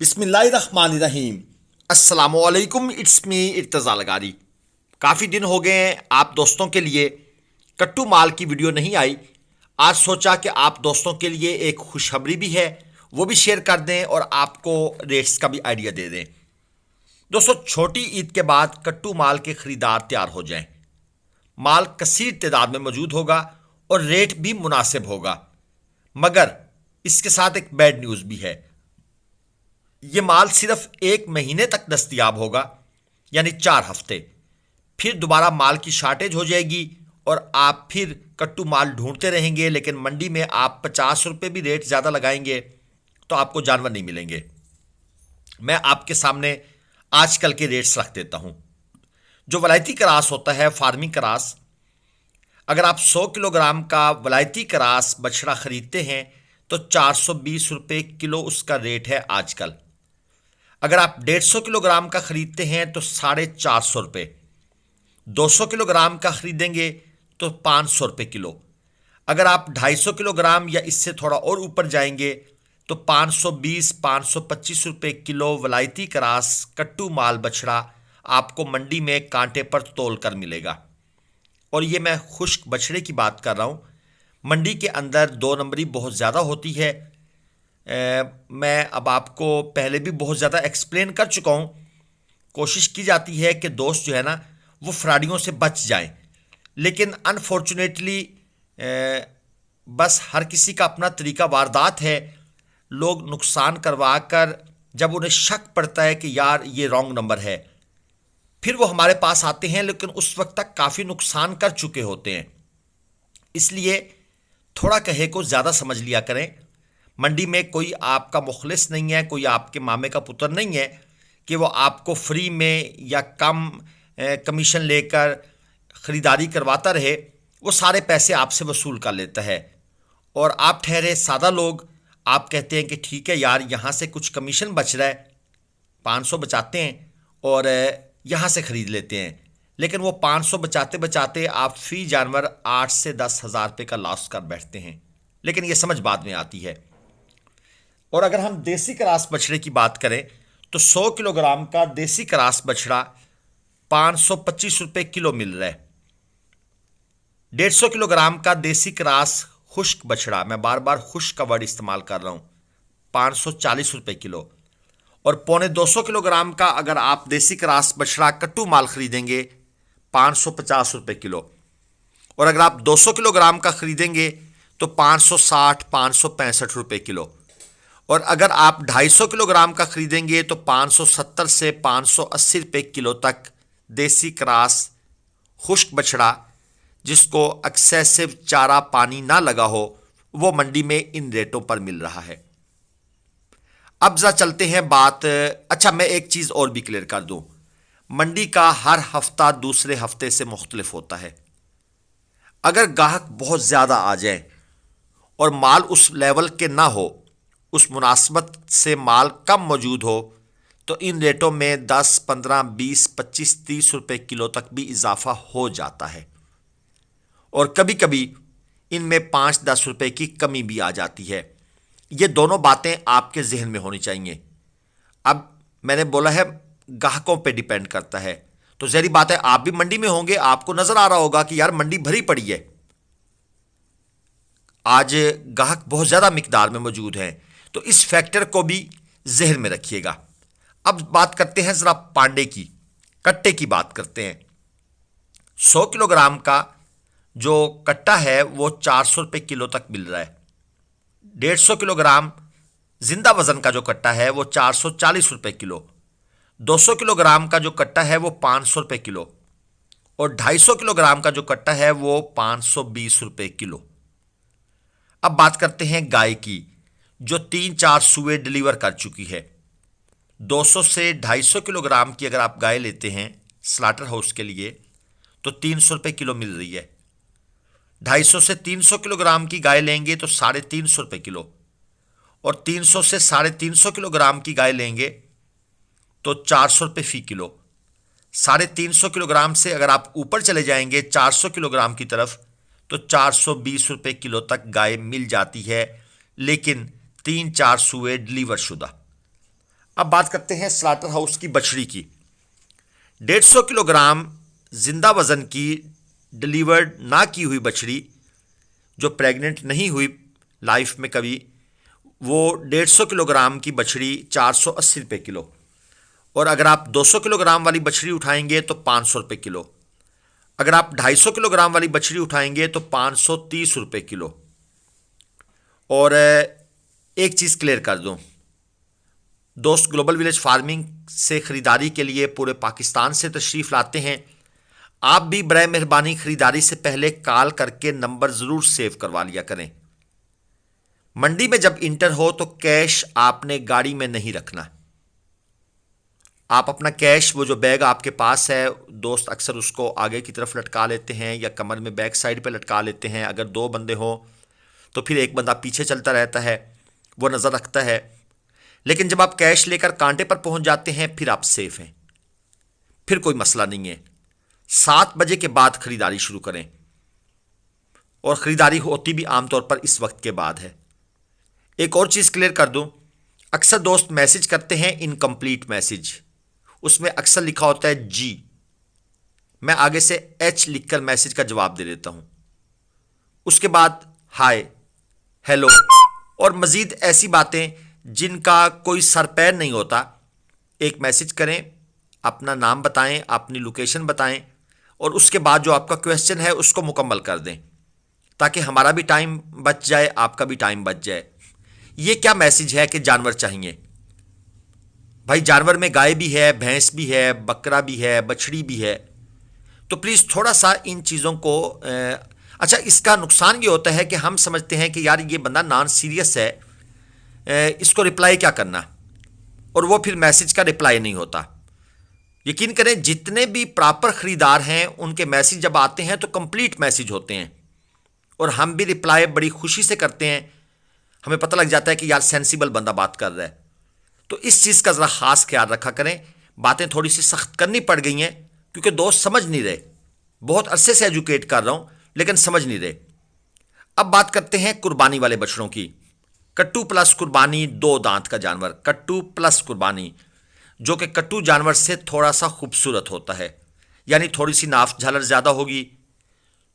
बिस्मिल्लाहिर्रहमानिर्रहीम। अस्सलामुअलैकुम। It's me Irtaza Lagari. काफ़ी दिन हो गए हैं आप दोस्तों के लिए कट्टू माल की वीडियो नहीं आई। आज सोचा कि आप दोस्तों के लिए एक खुशखबरी भी है, वो भी शेयर कर दें और आपको रेट्स का भी आइडिया दे दें। दोस्तों, छोटी ईद के बाद कट्टू माल के ख़रीदार तैयार हो जाएं। माल कसीर तादाद में मौजूद होगा और रेट भी मुनासिब होगा, मगर इसके साथ एक बैड न्यूज़ भी है। ये माल सिर्फ 1 महीने तक दस्तयाब होगा, यानी 4 हफ्ते। फिर दोबारा माल की शार्टेज हो जाएगी और आप फिर कट्टू माल ढूंढते रहेंगे, लेकिन मंडी में आप 50 रुपये भी रेट ज़्यादा लगाएंगे तो आपको जानवर नहीं मिलेंगे। मैं आपके सामने आजकल के रेट्स रख देता हूँ। जो वलायती क्रास होता है, फार्मिंग क्रास, अगर आप 100 किलोग्राम का वलायती क्रास बछड़ा खरीदते हैं तो 420 रुपये किलो उसका रेट है आजकल। अगर आप 150 किलोग्राम का खरीदते हैं तो 450 रुपये। 200 किलोग्राम का खरीदेंगे तो 500 रुपये किलो। अगर आप 250 किलोग्राम या इससे थोड़ा और ऊपर जाएंगे तो 520-525 रुपये किलो वलायती क्रास कट्टू माल बछड़ा आपको मंडी में कांटे पर तोल कर मिलेगा। और ये मैं खुश्क बछड़े की बात कर रहा हूँ। मंडी के अंदर 2 नंबरी बहुत ज़्यादा होती है। मैं अब आपको पहले भी बहुत ज़्यादा एक्सप्लेन कर चुका हूँ। कोशिश की जाती है कि दोस्त जो है ना वो फ्रॉडियों से बच जाएं, लेकिन अनफॉर्चुनेटली बस हर किसी का अपना तरीका वारदात है। लोग नुकसान करवा कर जब उन्हें शक पड़ता है कि यार ये रॉन्ग नंबर है, फिर वो हमारे पास आते हैं, लेकिन उस वक्त तक काफ़ी नुकसान कर चुके होते हैं। इसलिए थोड़ा कहे को ज़्यादा समझ लिया करें। मंडी में कोई आपका मुखलिस नहीं है, कोई आपके मामे का पुत्र नहीं है कि वो आपको फ्री में या कम कमीशन लेकर ख़रीदारी करवाता रहे। वो सारे पैसे आपसे वसूल कर लेता है और आप ठहरे सादा लोग, आप कहते हैं कि ठीक है यार, यहाँ से कुछ कमीशन बच रहा है, 500 बचाते हैं और यहाँ से ख़रीद लेते हैं। लेकिन वो 500 बचाते बचाते आप फ़ी जानवर 8 से 10 हज़ार रुपये का लॉस कर बैठते हैं। लेकिन ये समझ बाद में आती है। और अगर हम देसी क्रास बछड़े की बात करें तो 100 किलोग्राम का देसी क्रास बछड़ा 525 रुपये किलो मिल रहा है। 150 किलोग्राम का देसी क्रास खुश्क बछड़ा, मैं बार बार खुश्क का वर्ड इस्तेमाल कर रहा हूँ, 540 रुपये किलो। और 250 किलोग्राम का अगर आप देसी क्रास बछड़ा कट्टू माल खरीदेंगे 550 रुपये किलो। और अगर आप 200 किलोग्राम का खरीदेंगे तो 560-565 रुपये किलो। और अगर आप 250 किलोग्राम का खरीदेंगे तो 570 से 580 रुपये किलो तक देसी क्रास खुश्क बछड़ा, जिसको एक्सेसिव चारा पानी ना लगा हो, वो मंडी में इन रेटों पर मिल रहा है। अब जरा चलते हैं बात। अच्छा, मैं एक चीज़ और भी क्लियर कर दूं, मंडी का हर हफ्ता दूसरे हफ्ते से मुख्तलिफ होता है। अगर गाहक बहुत ज़्यादा आ जाए और माल उस लेवल के ना हो, उस मुनासबत से माल कम मौजूद हो, तो इन रेटों में 10, 15, 20, 25, 30 रुपये किलो तक भी इजाफा हो जाता है। और कभी कभी इनमें 5-10 रुपये की कमी भी आ जाती है। ये दोनों बातें आपके जहन में होनी चाहिए। अब मैंने बोला है ग्राहकों पे डिपेंड करता है, तो ज़ाहिर बात है आप भी मंडी में होंगे, आपको नज़र आ रहा होगा कि यार मंडी भरी पड़ी है, आज ग्राहक बहुत ज़्यादा मिकदार में मौजूद हैं। तो इस फैक्टर को भी जहन में रखिएगा। अब बात करते हैं ज़रा पांडे की, कट्टे की बात करते हैं। 100 किलोग्राम का जो कट्टा है वो 400 रुपये किलो तक मिल रहा है। 150 किलोग्राम जिंदा वजन का जो कट्टा है वो 440 रुपये किलो। 200 किलोग्राम का जो कट्टा है वो 500 रुपये किलो। और 250 किलोग्राम का जो कट्टा है वो 520 रुपये किलो। अब बात करते हैं गाय की, जो 3-4 सुए डिलीवर कर चुकी है। 200 से 250 किलोग्राम की अगर आप गाय लेते हैं स्लाटर हाउस के लिए तो 300 रुपये किलो मिल रही है। 250 से 300 किलोग्राम की गाय लेंगे तो 350 रुपये किलो। और 300 से 350 किलोग्राम की गाय लेंगे तो 400 रुपये फी किलो। 350 किलोग्राम से अगर आप ऊपर चले जाएंगे 400 किलोग्राम की तरफ तो 420 रुपये किलो तक गाय मिल जाती है, लेकिन 3-4 सुए डिलीवर शुदा। अब बात करते हैं स्लाटर हाउस की बछड़ी की। 150 किलोग्राम जिंदा वजन की डिलीवर्ड ना की हुई बछड़ी जो प्रेग्नेंट नहीं हुई लाइफ में कभी, वो 150 किलोग्राम की बछड़ी 480 रुपये किलो। और अगर आप 200 किलोग्राम वाली बछड़ी उठाएंगे तो 500 रुपये किलो। अगर आप 250 किलोग्राम वाली बछड़ी उठाएंगे तो 530 रुपये किलो। और एक चीज़ क्लियर कर दूं, दोस्त ग्लोबल विलेज फार्मिंग से ख़रीदारी के लिए पूरे पाकिस्तान से तशरीफ़ लाते हैं। आप भी बराए मेहरबानी ख़रीदारी से पहले कॉल करके नंबर ज़रूर सेव करवा लिया करें। मंडी में जब इंटर हो तो कैश आपने गाड़ी में नहीं रखना। आप अपना कैश, वो जो बैग आपके पास है, दोस्त अक्सर उसको आगे की तरफ लटका लेते हैं या कमर में बैक साइड पे लटका लेते हैं। अगर 2 बंदे हों तो फिर एक बंदा पीछे चलता रहता है, वो नज़र रखता है। लेकिन जब आप कैश लेकर कांटे पर पहुंच जाते हैं फिर आप सेफ हैं, फिर कोई मसला नहीं है। 7 बजे के बाद खरीदारी शुरू करें, और ख़रीदारी होती भी आमतौर पर इस वक्त के बाद है। एक और चीज़ क्लियर कर दूं, अक्सर दोस्त मैसेज करते हैं इनकम्प्लीट मैसेज, उसमें अक्सर लिखा होता है जी। मैं आगे से एच लिखकर मैसेज का जवाब दे देता हूं, उसके बाद हाय, हेलो और मज़ीद ऐसी बातें जिनका कोई सर पैर नहीं होता। एक मैसेज करें, अपना नाम बताएं, अपनी लोकेशन बताएं, और उसके बाद जो आपका क्वेश्चन है उसको मुकम्मल कर दें, ताकि हमारा भी टाइम बच जाए, आपका भी टाइम बच जाए। ये क्या मैसेज है कि जानवर चाहिए? भाई जानवर में गाय भी है, भैंस भी है, बकरा भी है, बछड़ी भी है। तो प्लीज़ थोड़ा सा इन चीज़ों को अच्छा, इसका नुकसान ये होता है कि हम समझते हैं कि यार ये बंदा नॉन सीरियस है, इसको रिप्लाई क्या करना, और वो फिर मैसेज का रिप्लाई नहीं होता। यकीन करें, जितने भी प्रॉपर ख़रीदार हैं उनके मैसेज जब आते हैं तो कंप्लीट मैसेज होते हैं, और हम भी रिप्लाई बड़ी खुशी से करते हैं। हमें पता लग जाता है कि यार सेंसिबल बंदा बात कर रहा है। तो इस चीज़ का ज़रा ख़ास ख्याल रखा करें। बातें थोड़ी सी सख्त करनी पड़ गई हैं क्योंकि दोस्त समझ नहीं रहे। बहुत अरसे से एजुकेट कर रहा हूँ लेकिन समझ नहीं रहे। अब बात करते हैं कुर्बानी वाले बछड़ों की। कट्टू प्लस कुर्बानी 2 दांत का जानवर, कट्टू प्लस कुर्बानी, जो कि कट्टू जानवर से थोड़ा सा खूबसूरत होता है, यानी थोड़ी सी नाफ झालर ज़्यादा होगी,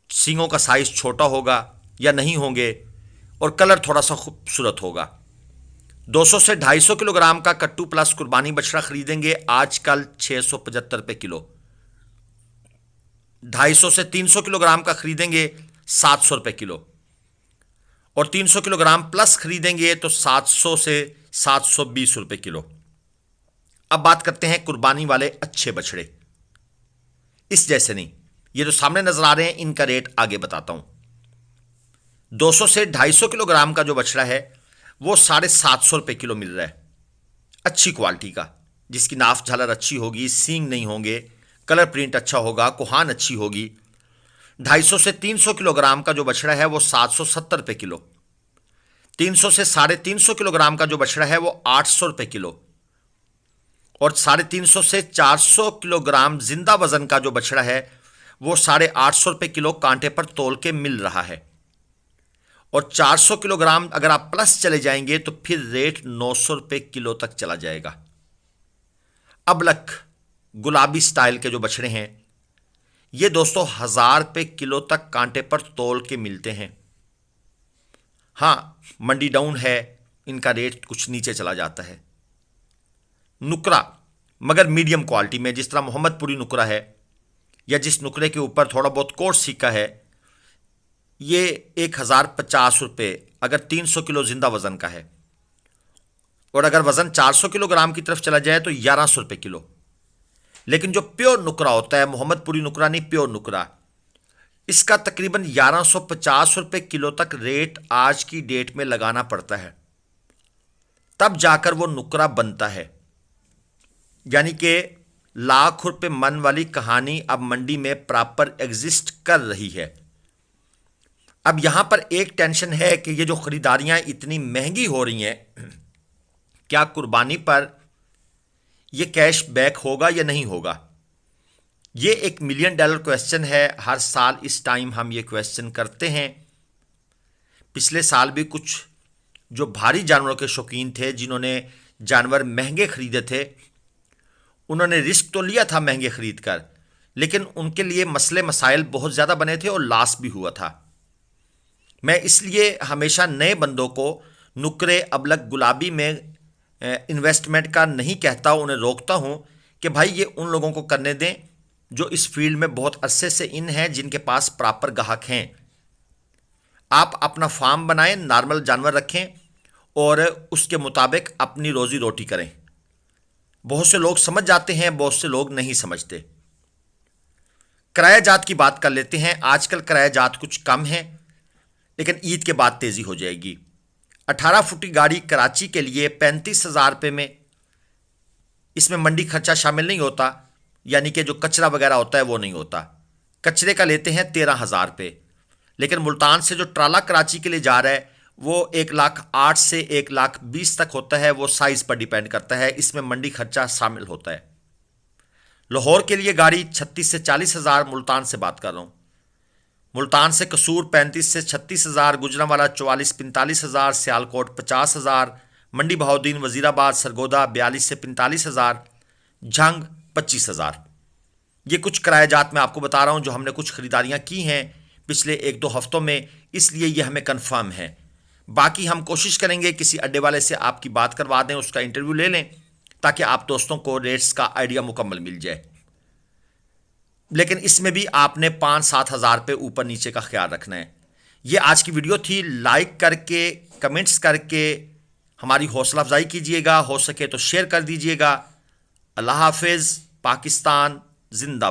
सींगों का साइज़ छोटा होगा या नहीं होंगे, और कलर थोड़ा सा खूबसूरत होगा। 200 से 250 किलोग्राम का कट्टू प्लस कुर्बानी बछड़ा खरीदेंगे आजकल 675 रुपये किलो। 250 से 300 किलोग्राम का खरीदेंगे 700 रुपये किलो, और 300 किलोग्राम प्लस खरीदेंगे तो 700 से 720 रुपये किलो। अब बात करते हैं कुर्बानी वाले अच्छे बछड़े। इस जैसे नहीं, ये जो सामने नजर आ रहे हैं इनका रेट आगे बताता हूं। 200 से 250 किलोग्राम का जो बछड़ा है वो 750 रुपये किलो मिल रहा है, अच्छी क्वालिटी का, जिसकी नाफ झालर अच्छी होगी, सींग नहीं होंगे, कलर प्रिंट अच्छा होगा, कुहान अच्छी होगी। 250 से 300 किलोग्राम का जो बछड़ा है वो 770 रुपये किलो। 300 से 350 किलोग्राम का जो बछड़ा है वो 800 रुपये किलो, और 350 से 400 किलोग्राम जिंदा वजन का जो बछड़ा है वो 850 रुपये किलो कांटे पर तोल के मिल रहा है। और 400 किलोग्राम अगर आप प्लस चले जाएंगे तो फिर रेट 900 रुपये किलो तक चला जाएगा। अबलख गुलाबी स्टाइल के जो बछड़े हैं ये दोस्तों 1000 रुपये किलो तक कांटे पर तोल के मिलते हैं। हाँ, मंडी डाउन है, इनका रेट कुछ नीचे चला जाता है। नुकरा मगर मीडियम क्वालिटी में, जिस तरह मोहम्मदपुरी नुकरा है या जिस नुकरे के ऊपर थोड़ा बहुत कोट सिक्का है, ये 1050 रुपये अगर 300 किलो जिंदा वजन का है, और अगर वजन 400 किलोग्राम की तरफ चला जाए तो 1100 रुपये किलो। लेकिन जो प्योर नुकरा होता है, मोहम्मदपुरी नुकरा नहीं, प्योर नुकरा, इसका तकरीबन 1150 रुपये किलो तक रेट आज की डेट में लगाना पड़ता है, तब जाकर वो नुकरा बनता है। यानी कि लाख रुपए मन वाली कहानी अब मंडी में प्रॉपर एग्जिस्ट कर रही है। अब यहां पर एक टेंशन है कि ये जो खरीदारियां इतनी महंगी हो रही हैं, क्या कुर्बानी पर ये कैश बैक होगा या नहीं होगा? ये एक $1 मिलियन क्वेश्चन है। हर साल इस टाइम हम ये क्वेश्चन करते हैं। पिछले साल भी कुछ जो भारी जानवरों के शौकीन थे, जिन्होंने जानवर महंगे खरीदे थे, उन्होंने रिस्क तो लिया था महंगे खरीद कर, लेकिन उनके लिए मसले मसाइल बहुत ज़्यादा बने थे और लॉस भी हुआ था। मैं इसलिए हमेशा नए बंदों को नुक्रे अबलग गुलाबी में इन्वेस्टमेंट का नहीं कहता, उन्हें रोकता हूं कि भाई ये उन लोगों को करने दें जो इस फील्ड में बहुत अरसे से इन हैं, जिनके पास प्रॉपर ग्राहक हैं। आप अपना फार्म बनाएं, नॉर्मल जानवर रखें और उसके मुताबिक अपनी रोजी रोटी करें। बहुत से लोग समझ जाते हैं, बहुत से लोग नहीं समझते। किराया जात की बात कर लेते हैं। आजकल किराया जात कुछ कम है, लेकिन ईद के बाद तेजी हो जाएगी। 18 फुटी गाड़ी कराची के लिए 35,000 रुपये में, इसमें मंडी खर्चा शामिल नहीं होता, यानी कि जो कचरा वगैरह होता है वो नहीं होता। कचरे का लेते हैं 13,000 रुपये, लेकिन मुल्तान से जो ट्राला कराची के लिए जा रहा है वो 1,08,000 से 1,20,000 तक होता है। वो साइज़ पर डिपेंड करता है, इसमें मंडी खर्चा शामिल होता है। लाहौर के लिए गाड़ी 36 से 40,000, मुल्तान से बात कर रहा हूँ। मुल्तान से कसूर 35 से 36,000, गुजरांवाला 44-45,000, सियालकोट 50,000, मंडी बहाउद्दीन, वजीराबाद, सरगोदा 42 से 45,000, झंग 25,000। ये कुछ किराया जात मैं आपको बता रहा हूँ जो हमने कुछ खरीदारियाँ की हैं पिछले 1-2 हफ्तों में, इसलिए ये हमें कन्फर्म है। बाकी हम कोशिश करेंगे किसी अड्डे वाले से आपकी बात करवा दें, उसका इंटरव्यू ले लें, ताकि आप दोस्तों को रेट्स का आइडिया मुकम्मल मिल जाए। लेकिन इसमें भी आपने 5-7 हज़ार पे ऊपर नीचे का ख्याल रखना है। ये आज की वीडियो थी। लाइक करके, कमेंट्स करके हमारी हौसला अफजाई कीजिएगा, हो सके तो शेयर कर दीजिएगा। अल्लाह हाफिज़। पाकिस्तान जिंदा।